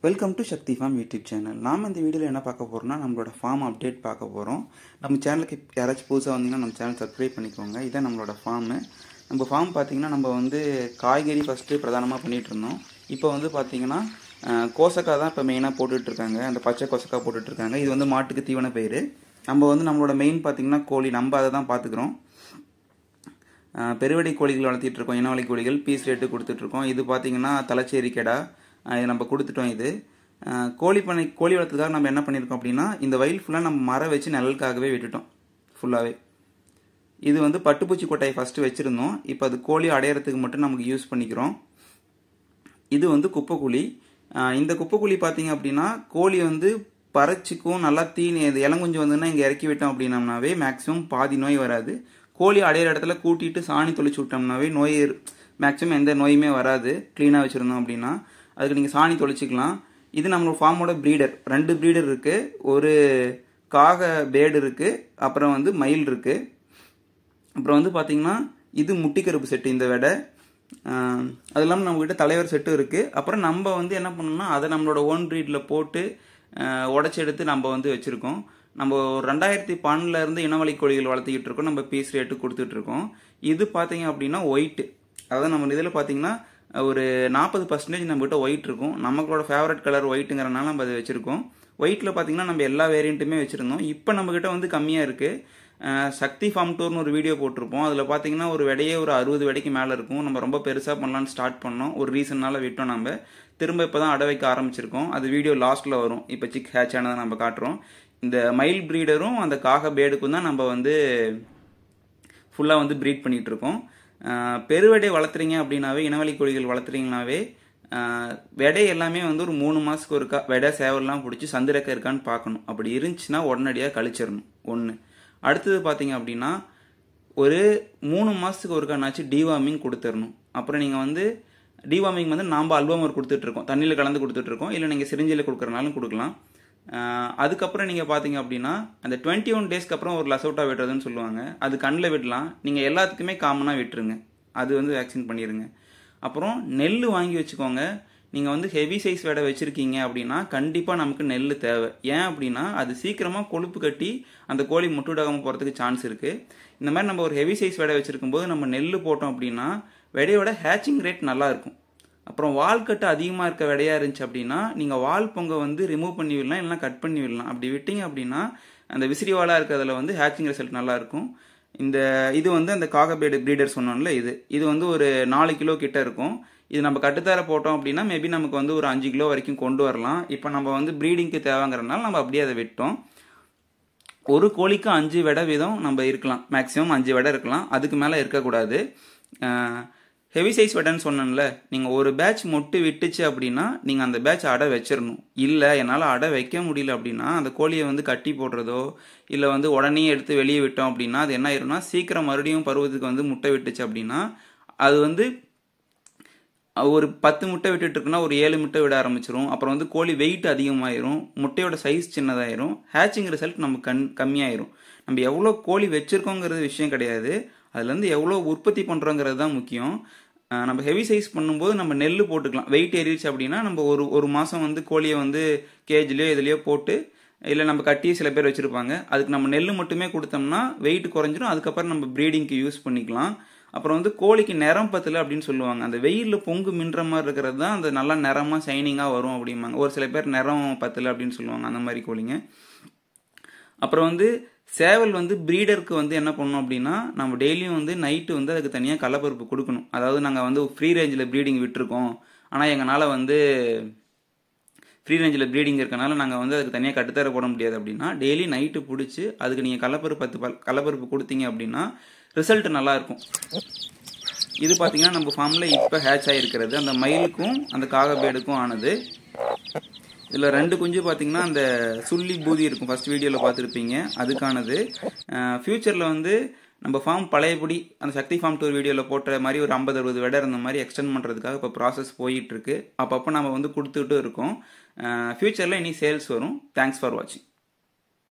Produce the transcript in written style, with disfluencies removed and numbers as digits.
Welcome to Shakti farm YouTube channel. நாம் இந்த வீடியோவில் என்ன பார்க்க போகிறோம்னா நம்மளோட ஃபார்ம் அப்டேட் பார்க்க போகிறோம். நம்ம சேனலுக்கு யாராச்சும் புதுசாக வந்தீங்கன்னா நம்ம சேனல் சப்ஸ்கிரைப் பண்ணிக்கோங்க. இதான் நம்மளோட ஃபார்மு. நம்ம ஃபார்ம் பார்த்திங்கன்னா நம்ம காய்கறி ஃபஸ்ட்டு பிரதானமாக பண்ணிகிட்டு இருந்தோம். இப்போ பார்த்திங்கன்னா கோசக்காய் தான் இப்போ மெயினாக போட்டுட்ருக்காங்க. அந்த பச்சை கோசக்காய் போட்டுட்ருக்காங்க. இது மாட்டுக்கு தீவன பயிர். நம்ம நம்மளோட மெயின் பார்த்திங்கன்னா கோழி, நம்ம அதை தான் பார்த்துக்குறோம். பெருவடை கோழிகள் வளர்த்திட்ருக்கோம். இனவளை கோழிகள் பீஸ் ரேட்டு கொடுத்துட்ருக்கோம். இது பார்த்திங்கன்னா தலைச்சேரி கெடா, இது நம்ம கொடுத்துட்டோம். இது கோழி வளர்த்துக்காக நம்ம என்ன பண்ணியிருக்கோம் அப்படின்னா, இந்த வயல் ஃபுல்லாக நம்ம மரம் வச்சு நிழலுக்காகவே விட்டுட்டோம் ஃபுல்லாகவே. இது பட்டுப்பூச்சி கொட்டையை ஃபஸ்ட்டு வச்சுருந்தோம். இப்போ அது கோழி அடையிறதுக்கு மட்டும் நமக்கு யூஸ் பண்ணிக்கிறோம். இது குப்பைக்குழி. இந்த குப்பைக்குழி பார்த்தீங்க அப்படின்னா கோழி பறச்சிக்கும், நல்லா தீனி இது இளங்குஞ்சு இங்கே இறக்கி விட்டோம் அப்படின்னம்னாவே மேக்ஸிமம் பாதி நோய் வராது. கோழி அடையிற இடத்துல கூட்டிட்டு சாணி தொளிச்சு விட்டோம்னாவே நோய் மேக்ஸிமம் எந்த நோயுமே வராது. க்ளீனாக வச்சுருந்தோம் அப்படின்னா அதுக்கு நீங்கள் சாணி தொளிச்சிக்கலாம். இது நம்மளோட ஃபார்மோட ப்ரீடர். 2 ப்ரீடர் இருக்குது. ஒரு காக பேடு இருக்குது, அப்புறம் மயில் இருக்குது. அப்புறம் பார்த்தீங்கன்னா இது முட்டிக்கருப்பு செட்டு. இந்த வெடை அது இல்லாமல் நம்மக்கிட்ட தலைவர் செட்டு இருக்குது. அப்புறம் நம்ம என்ன பண்ணோம்னா அதை நம்மளோட ஓன் ப்ரீடில் போட்டு உடச்சி எடுத்து நம்ம வச்சுருக்கோம். நம்ம 2012 இனவளை கோழிகள் வளர்த்திக்கிட்டு இருக்கோம். நம்ம பீஸ் ரேட்டு கொடுத்துட்ருக்கோம். இது பார்த்தீங்க அப்படின்னா ஒயிட்டு. அதாவது நம்ம இதில் பார்த்தீங்கன்னா ஒரு 40% நம்மகிட்ட ஒயிட் இருக்கும். நம்மளோட ஃபேவரட் கலர் ஒயிட்டுங்கிறனால நம்ம அதை வச்சுருக்கோம். ஒயிட்டில் பார்த்தீங்கன்னா நம்ம எல்லா வேரியண்ட்டுமே வச்சுருந்தோம். இப்போ நம்மக்கிட்ட கம்மியாக இருக்குது. சக்தி ஃபார்ம் டூர்னு ஒரு வீடியோ போட்டிருப்போம். அதில் பார்த்தீங்கன்னா ஒரு விடையே ஒரு 60 விடைக்கு மேலே இருக்கும். நம்ம ரொம்ப பெருசாக பண்ணலான்னு ஸ்டார்ட் பண்ணோம். ஒரு ரீசன்னால விட்டோம். நம்ம திரும்ப இப்போ தான் அடை வைக்க ஆரம்பிச்சிருக்கோம். அது வீடியோ லாஸ்ட்டில் வரும். இப்போ சிக் ஹேட்ச் ஆனதை நம்ம காட்டுறோம். இந்த மயில் ப்ரீடரும் அந்த காக பேடுக்கும் தான் நம்ம ஃபுல்லாக ப்ரீட் பண்ணிகிட்டு இருக்கோம். பெருவடை வளர்த்துறீங்க அப்படின்னாவே, இனவளை கோழிகள் வளர்த்துறீங்கனாவே விடை எல்லாமே ஒரு 3 மாதத்துக்கு ஒருக்கா விடை சேவல்லாம் பிடிச்சி சந்திரக்க இருக்கான்னு பார்க்கணும். அப்படி இருந்துச்சுன்னா உடனடியாக கழிச்சிடணும். ஒன்று. அடுத்தது பார்த்தீங்க அப்படின்னா ஒரு 3 மாதத்துக்கு ஒருக்கானாச்சும் டிவார்மிங் கொடுத்துடணும். அப்புறம் நீங்கள் டிவார்மிங் நாம் அல்பமர் கொடுத்துட்ருக்கோம். தண்ணியில் கலந்து கொடுத்துட்ருக்கோம். இல்லை நீங்கள் சிரிஞ்சில் கொடுக்குறனாலும் கொடுக்கலாம். அதுக்கப்புறம் நீங்கள் பார்த்தீங்க அப்படின்னா அந்த 21 டேஸ்க்கு அப்புறம் ஒரு லசோட்டா விட்டுறதுன்னு சொல்லுவாங்க. அது கண்ணில் விடலாம். நீங்கள் எல்லாத்துக்குமே காமனாக விட்டுருங்க. அது வேக்சின் பண்ணிடுங்க. அப்புறம் நெல் வாங்கி வச்சுக்கோங்க. நீங்கள் ஹெவி சைஸ் விடை வச்சுருக்கீங்க அப்படின்னா கண்டிப்பாக நமக்கு நெல் தேவை. ஏன் அப்படின்னா அது சீக்கிரமாக கொழுப்பு கட்டி அந்த கோழி முட்டுடாமல் போகிறதுக்கு சான்ஸ் இருக்குது. இந்த மாதிரி நம்ம ஒரு ஹெவி சைஸ் விடை வச்சுருக்கும்போது நம்ம நெல் போட்டோம் அப்படின்னா விடையோட ஹேச்சிங் ரேட் நல்லாயிருக்கும். அப்புறம் வால் கட்டு அதிகமாக இருக்க விடையா இருந்துச்சு அப்படின்னா நீங்கள் வால் பொங்க ரிமூவ் பண்ணி விடலாம், இல்லைனா கட் பண்ணி விடலாம். அப்படி விட்டீங்க அப்படின்னா அந்த விசிறி வாலாக இருக்கிறதுல ஹேச்சிங் ரிசல்ட் நல்லாயிருக்கும். இது அந்த காகபேடு ப்ரீடர் சொன்னோம்ல, இது ஒரு 4 கிலோ கிட்ட இருக்கும். இது நம்ம கட்டுத்தர போட்டோம் அப்படின்னா மேபி நமக்கு ஒரு 5 கிலோ வரைக்கும் கொண்டு வரலாம். இப்போ நம்ம ப்ரீடிங்க்கு தேவைங்கிறதுனால நம்ம அப்படியே அதை விட்டோம். ஒரு கோழிக்கு 5 விடை வீதம் நம்ம இருக்கலாம். மேக்ஸிமம் 5 விடை இருக்கலாம். அதுக்கு மேலே இருக்கக்கூடாது. ஹெவி சைஸ் விடைன்னு சொன்னேன்ல, நீங்கள் ஒரு பேட்ச் மொட்டு விட்டுச்சு அப்படின்னா நீங்கள் அந்த பேட்ச் அடை வச்சிடணும். இல்லை என்னால் அடை வைக்க முடியல அப்படின்னா அந்த கோழியை கட்டி போடுறதோ இல்லை உடனே எடுத்து வெளியே விட்டோம் அப்படின்னா அது என்ன ஆயிரும்னா சீக்கிரம் மறுபடியும் பருவத்துக்கு முட்டை விட்டுச்சு அப்படின்னா அது ஒரு 10 முட்டை விட்டுட்டு இருக்குன்னா ஒரு 7 முட்டை விட ஆரம்பிச்சிரும். அப்புறம் கோழி வெயிட் அதிகமாயிரும், முட்டையோட சைஸ் சின்னதாயிரும், ஹேச்சிங் ரிசல்ட் நமக்கு கம்மியாயிரும். நம்ம எவ்வளோ கோழி வச்சிருக்கோங்கிறது விஷயம் கிடையாது, அதுலேருந்து எவ்வளோ உற்பத்தி பண்ணுறோங்கிறது தான் முக்கியம். நம்ம ஹெவி சைஸ் பண்ணும்போது நம்ம நெல் போட்டுக்கலாம். வெயிட் ஏறிடுச்சு அப்படின்னா நம்ம ஒரு மாதம் கோழியை கேஜ்லேயோ எதுலேயோ போட்டு, இல்லை நம்ம கட்டி சில பேர் வச்சுருப்பாங்க, அதுக்கு நம்ம நெல் மட்டுமே கொடுத்தோம்னா வெயிட் குறைஞ்சிரும். அதுக்கப்புறம் நம்ம ப்ரீடிங்க்கு யூஸ் பண்ணிக்கலாம். அப்புறம் கோழிக்கு நிறம் பத்தலை அப்படின்னு சொல்லுவாங்க. அந்த வெயிலில் பொங்கு மின்ற மாதிரி இருக்கிறது தான் அந்த நல்லா நிறமாக ஷைனிங்காக வரும் அப்படிம்பாங்க. ஒரு சில பேர் நிறம் பத்தலை அப்படின்னு சொல்லுவாங்க, அந்த மாதிரி கோழிங்க. அப்புறம் சேவல் ப்ரீடருக்கு என்ன பண்ணணும் அப்படின்னா நம்ம டெய்லியும் நைட்டு அதுக்கு தனியாக கள்ளப்பருப்பு கொடுக்கணும். அதாவது நாங்கள் ஃப்ரீ ரேஞ்சில் ப்ரீடிங் விட்டுருக்கோம், ஆனால் எங்களால் ஃப்ரீ ரேஞ்சில் ப்ரீடிங் இருக்கனால நாங்கள் அதுக்கு தனியாக கட்டுத்தர போட முடியாது அப்படின்னா டெய்லி நைட்டு பிடிச்சி அதுக்கு நீங்கள் கள்ளப்பருப்பு கொடுத்தீங்க அப்படின்னா ரிசல்ட் நல்லாயிருக்கும். இது பார்த்தீங்கன்னா நம்ம ஃபார்மில் இப்போ ஹேட்ச் ஆகிருக்கிறது அந்த மயிலுக்கும் அந்த காகபேடுக்கும் ஆனது. இதில் 2 குஞ்சு பார்த்தீங்கன்னா அந்த சுள்ளி பூதி இருக்கும், ஃபர்ஸ்ட் வீடியோவில் பார்த்துருப்பீங்க, அதுக்கானது. ஃப்யூச்சரில் நம்ம ஃபார்ம் பழையபடி அந்த சக்தி ஃபார்ம் டூர் வீடியோவில் போட்ட மாதிரி ஒரு 50-60 விடை இருந்த மாதிரி எக்ஸ்டெண்ட் பண்ணுறதுக்காக இப்போ ப்ராசஸ் போயிட்டுருக்கு. அப்பப்போ நம்ம கொடுத்துக்கிட்டு இருக்கோம். ஃப்யூச்சரில் இனி சேல்ஸ் வரும். தேங்க்ஸ் ஃபார் வாட்சிங்.